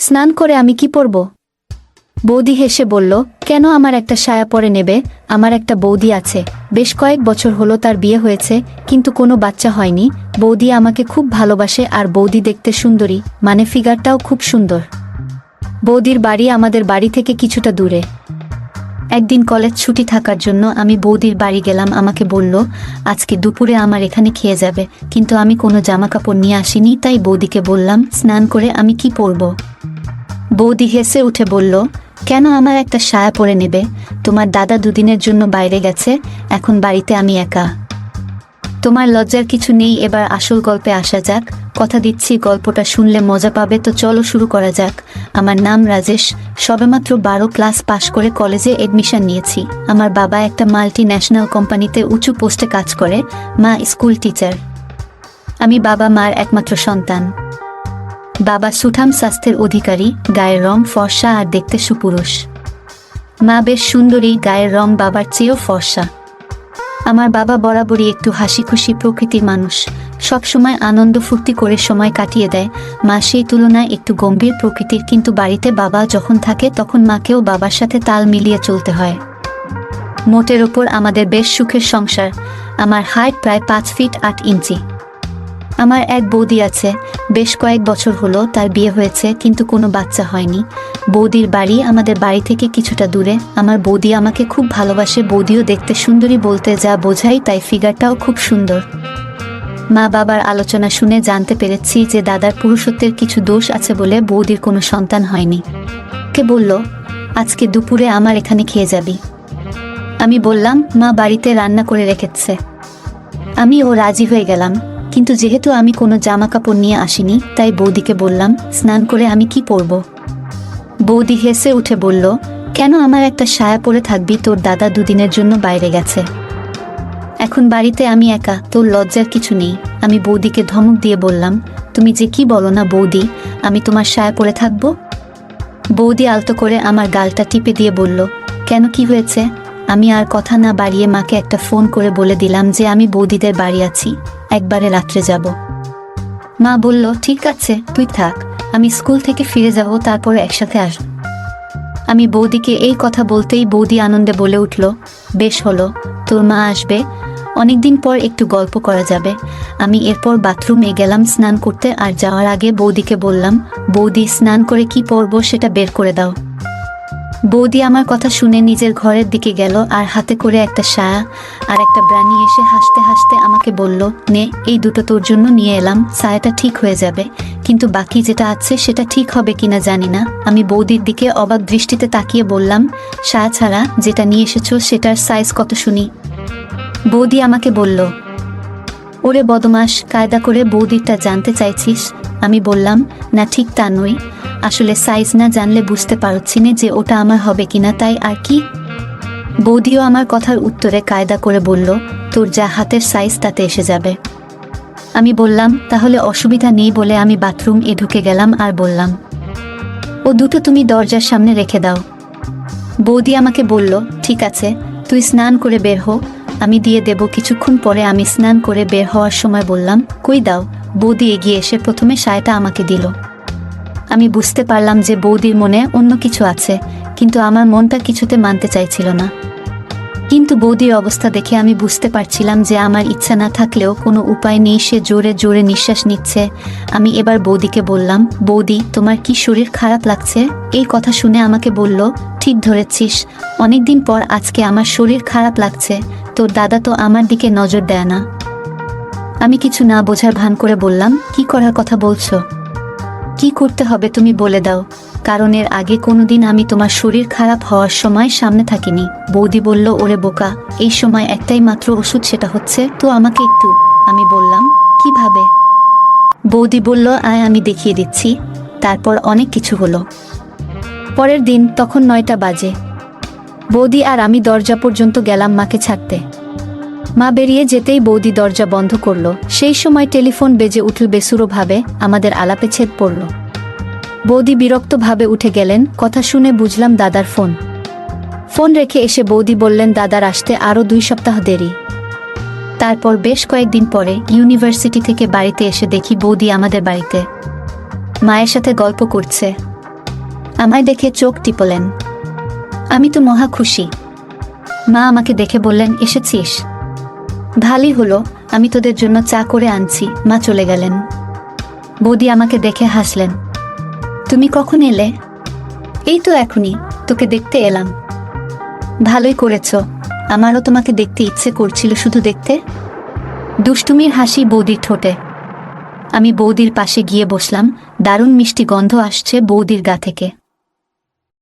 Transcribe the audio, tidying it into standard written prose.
স্নান করে আমি কি পরব? বৌদি হেসে বলল, কেন, আমার একটা সায়া পরে নেবে। আমার একটা বৌদি আছে, বেশ কয়েক বছর হলো তার বিয়ে হয়েছে, কিন্তু কোনো বাচ্চা হয়নি। বৌদি আমাকে খুব ভালোবাসে, আর বৌদি দেখতে সুন্দরী, মানে ফিগারটাও খুব সুন্দর। বৌদির বাড়ি আমাদের বাড়ি থেকে কিছুটা দূরে। একদিন কলেজ ছুটি থাকার জন্য আমি বৌদির বাড়ি গেলাম। আমাকে বলল, আজকে দুপুরে আমার এখানে খেয়ে যাবে, কিন্তু আমি কোনো জামা কাপড় নিয়ে আসিনি, তাই বৌদিকে বললাম, স্নান করে আমি কি পরব? বৌদি হেসে উঠে বলল, কেন, আমার একটা সায়া পরে নেবে। তোমার দাদা দুদিনের জন্য বাইরে গেছে, এখন বাড়িতে আমি একা। তোমার লজ্জার কিছু নেই। এবার আসল গল্পে আসা যাক। কথা দিচ্ছি, গল্পটা শুনলে মজা পাবে। তো চলো শুরু করা যাক। আমার নাম রাজেশ, সবেমাত্র 12 ক্লাস পাশ করে কলেজে এডমিশন নিয়েছি। আমার বাবা একটা মাল্টি ন্যাশনাল কোম্পানিতে উঁচু পোস্টে কাজ করে, মা স্কুল টিচার। আমি বাবা মার একমাত্র সন্তান। বাবা সুঠাম স্বাস্থ্যের অধিকারী, গায়ের রং ফর্সা আর দেখতে সুপুরুষ। মা বেশ সুন্দরী, গায়ের রং বাবার চেয়েও ফর্সা। আমার বাবা বরাবরই একটু হাসি খুশি প্রকৃতির মানুষ, সবসময় আনন্দ ফুর্তি করে সময় কাটিয়ে দেয়। মা সেই তুলনায় একটু গম্ভীর প্রকৃতির, কিন্তু বাড়িতে বাবা যখন থাকে তখন মাকেও বাবার সাথে তাল মিলিয়ে চলতে হয়। মোটের ওপর আমাদের বেশ সুখের সংসার। আমার হাইট প্রায় 5 ফিট 8 ইঞ্চি। আমার এক বৌদি আছে, বেশ কয়েক বছর হলো তার বিয়ে হয়েছে, কিন্তু কোনো বাচ্চা হয়নি। বৌদির বাড়ি আমাদের বাড়ি থেকে কিছুটা দূরে। আমার বৌদি আমাকে খুব ভালোবাসে। বৌদিও দেখতে সুন্দরী, বলতে যা বোঝাই তাই ফিগারটাও খুব সুন্দর। মা বাবার আলোচনা শুনে জানতে পেরেছি যে দাদার পুরুষত্বের কিছু দোষ আছে বলে বৌদির কোনো সন্তান হয়নি। কে বলল, আজকে দুপুরে আমার এখানে খেয়ে যাবি। আমি বললাম, মা বাড়িতে রান্না করে রেখেছে। আমিও রাজি হয়ে গেলাম, কিন্তু যেহেতু আমি কোনো জামা কাপড় নিয়ে আসিনি, তাই বৌদিকে বললাম, স্নান করে আমি কি পরব? বৌদি হেসে উঠে বলল, কেন, আমার একটা সায়া পরে থাকবি। তোর দাদা দুদিনের জন্য বাইরে গেছে, এখন বাড়িতে আমি একা, তোর লজ্জার কিছু নেই। আমি বৌদিকে ধমক দিয়ে বললাম, তুমি যে কি বলো না বৌদি, আমি তোমার সায়া পরে থাকবো? বৌদি আলতো করে আমার গালটা টিপে দিয়ে বলল, কেন, কি হয়েছে? আমি আর কথা না বাড়িয়ে মাকে একটা ফোন করে বলে দিলাম যে আমি বৌদিদের বাড়ি আছি, একবারে রাত্রে যাব। মা বলল, ঠিক আছে, তুই থাক, আমি স্কুল থেকে ফিরে যাব, তারপরে একসাথে আসব। আমি বৌদিকে এই কথা বলতেই বৌদি আনন্দে বলে উঠল, বেশ হলো, তোর মা আসবে, অনেকদিন পর একটু গল্প করা যাবে। আমি এরপর বাথরুমে গেলাম স্নান করতে, আর যাওয়ার আগে বৌদিকে বললাম, বৌদি, স্নান করে কি পরব সেটা বের করে দাও। বৌদি আমার কথা শুনে নিজের ঘরের দিকে গেল, আর হাতে করে একটা সায়া আর একটা ব্রানি এসে হাসতে হাসতে আমাকে বলল, নে, এই দুটো তোর জন্য নিয়ে এলাম, সায়াটা ঠিক হয়ে যাবে, কিন্তু বাকি যেটা আছে সেটা ঠিক হবে কিনা জানি না। আমি বৌদির দিকে অবাক দৃষ্টিতে তাকিয়ে বললাম, সায়া ছাড়া যেটা নিয়ে এসেছো সেটার সাইজ কত শুনি? বৌদি আমাকে বলল, ওরে বদমাস, কায়দা করে বৌদিরটা জানতে চাইছিস? আমি বললাম, না, ঠিক তা নই, আসলে সাইজ না জানলে বুঝতে পারছি না যে ওটা আমার হবে কিনা, তাই আর কি। বৌদিও আমার কথার উত্তরে কায়দা করে বলল, তোর যা হাতের সাইজ তাতে এসে যাবে। আমি বললাম, তাহলে অসুবিধা নেই বলে আমি বাথরুম ঢুকে গেলাম আর বললাম, ও দুটো তুমি দরজার সামনে রেখে দাও। বৌদি আমাকে বলল, ঠিক আছে, তুই স্নান করে বের হো, আমি দিয়ে দেব। কিছুক্ষণ পরে আমি স্নান করে বের হওয়ার সময় বললাম, কই দাও। বৌদি এগিয়ে এসে প্রথমে সায়াটা আমাকে দিল। আমি বুঝতে পারলাম যে বৌদির মনে অন্য কিছু আছে, কিন্তু আমার মনটা কিছুতে মানতে চাইছিল না। কিন্তু বৌদির অবস্থা দেখে আমি বুঝতে পারছিলাম যে আমার ইচ্ছা না থাকলেও কোনো উপায় নেই। সে জোরে জোরে নিঃশ্বাস নিচ্ছে। আমি এবার বৌদিকে বললাম, বৌদি, তোমার কি শরীর খারাপ লাগছে? এই কথা শুনে আমাকে বলল, ঠিক ধরেছিস, অনেকদিন পর আজকে আমার শরীর খারাপ লাগছে। তোর দাদা তো আমার দিকে নজর দেয় না। আমি কিছু না বোঝার ভান করে বললাম, কি করার কথা বলছো? কি করতে হবে তুমি বলে দাও, কারণ এর আগে কোনোদিন আমি তোমার শরীর খারাপ হওয়ার সময় সামনে থাকিনি। বৌদি বলল, ওরে বোকা, এই সময় একটাই মাত্র ওষুধ, সেটা হচ্ছে তো আমাকে একটু। আমি বললাম, কিভাবে? বৌদি বলল, আয় আমি দেখিয়ে দিচ্ছি। তারপর অনেক কিছু হলো। পরের দিন তখন 9টা বাজে। বৌদি আর আমি দরজা পর্যন্ত গেলাম মাকে ছাড়তে। মা বেরিয়ে যেতেই বৌদি দরজা বন্ধ করল। সেই সময় টেলিফোন বেজে উঠল বেসুরোভাবে। আমাদের আলাপে ছেদ পড়ল। বৌদি বিরক্তভাবে উঠে গেলেন। কথা শুনে বুঝলাম দাদার ফোন। ফোন রেখে এসে বৌদি বললেন, দাদার আসতে আরও 2 সপ্তাহ দেরি। তারপর বেশ কয়েকদিন পরে ইউনিভার্সিটি থেকে বাড়িতে এসে দেখি বৌদি আমাদের বাড়িতে মায়ের সাথে গল্প করছে। আমায় দেখে চোখ টিপলেন। আমি তো মহা খুশি। মা আমাকে দেখে বললেন, এসেছিস? ভালোই হলো, আমি তোদের জন্য চা করে আনছি। মা চলে গেলেন। বৌদি আমাকে দেখে হাসলেন। তুমি কখন এলে? এই তো এখনই, তোকে দেখতে এলাম। ভালোই করেছ, আমারও তোমাকে দেখতে ইচ্ছে করছিল, শুধু দেখতে। দুষ্টুমির হাসি বৌদির ঠোঁটে। আমি বৌদির পাশে গিয়ে বসলাম। দারুণ মিষ্টি গন্ধ আসছে বৌদির গা থেকে।